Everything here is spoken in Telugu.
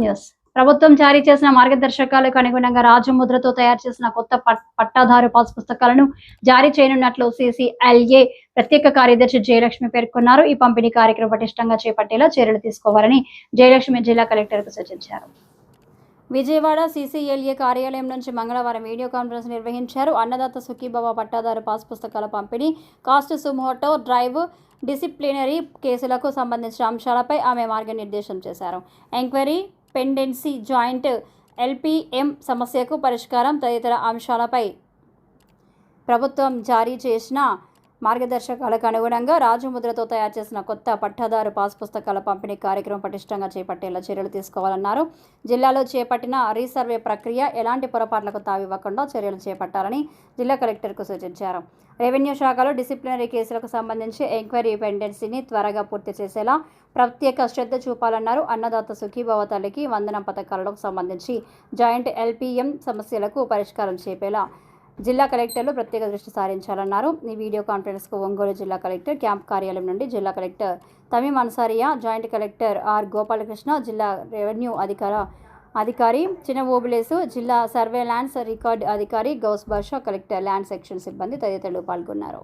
న్యూస్ ప్రభుత్వం జారీ చేసిన మార్గదర్శకాలకు అనుగుణంగా రాజముద్రతో తయారు చేసిన కొత్త పట్టాదారు పాస్ పుస్తకాలను జారీ చేయనున్నట్లు సిసిఎల్ఏ ప్రత్యేక కార్యదర్శి జయలక్ష్మి పేర్కొన్నారు. ఈ పంపిణీ కార్యక్రమం పటిష్టంగా చేపట్టేలా చర్యలు తీసుకోవాలని జయలక్ష్మి జిల్లా కలెక్టర్కు సూచించారు. విజయవాడ సిసిఎల్ఏ కార్యాలయం నుంచి మంగళవారం వీడియో కాన్ఫరెన్స్ నిర్వహించారు. అన్నదాత సుఖీభవ పట్టాదారు పాస్ పుస్తకాల పంపిణీ, కాస్ట్ సుమోటో డ్రైవ్, డిసిప్లినరీ కేసులకు సంబంధించిన అంశాలపై ఆమె మార్గనిర్దేశం చేశారు. ఎంక్వైరీ, పెండెన్సీ, జాయింట్ ఎల్పిఎం సమస్యకు పరిష్కారం తదితర అంశాలపై ప్రభుత్వం జారీ చేసిన మార్గదర్శకాలకు అనుగుణంగా రాజముద్రతో తయారు చేసిన కొత్త పట్టాదారు పాస్ పుస్తకాల పంపిణీ కార్యక్రమం పటిష్టంగా చేపట్టేలా చర్యలు తీసుకోవాలన్నారు. జిల్లాలో చేపట్టిన రీసర్వే ప్రక్రియ ఎలాంటి పొరపాట్లకు తావివ్వకుండా చర్యలు చేపట్టాలని జిల్లా కలెక్టర్కు సూచించారు. రెవెన్యూ శాఖలో డిసిప్లినరీ కేసులకు సంబంధించి ఎంక్వైరీ పెండెన్సీని త్వరగా పూర్తి చేసేలా ప్రత్యేక శ్రద్ధ చూపాలన్నారు. అన్నదాత సుఖీభవ తల్లికి వందనం పథకాలకు సంబంధించి జాయింట్ ఎల్పిఎం సమస్యలకు పరిష్కారం చేపేలా జిల్లా కలెక్టర్లు ప్రత్యేక దృష్టి సారించాలన్నారు. ఈ వీడియో కాన్ఫరెన్స్కు ఒంగోలు జిల్లా కలెక్టర్ క్యాంప్ కార్యాలయం నుండి జిల్లా collector Thameem Ansariya, joint collector R Gopalakrishna, జిల్లా రెవెన్యూ అధికారి చిన్న ఓబులేసు, జిల్లా సర్వేలాన్స్ రికార్డ్ అధికారి Gouse Basha, collector land section సిబ్బంది తదితరులు పాల్గొన్నారు.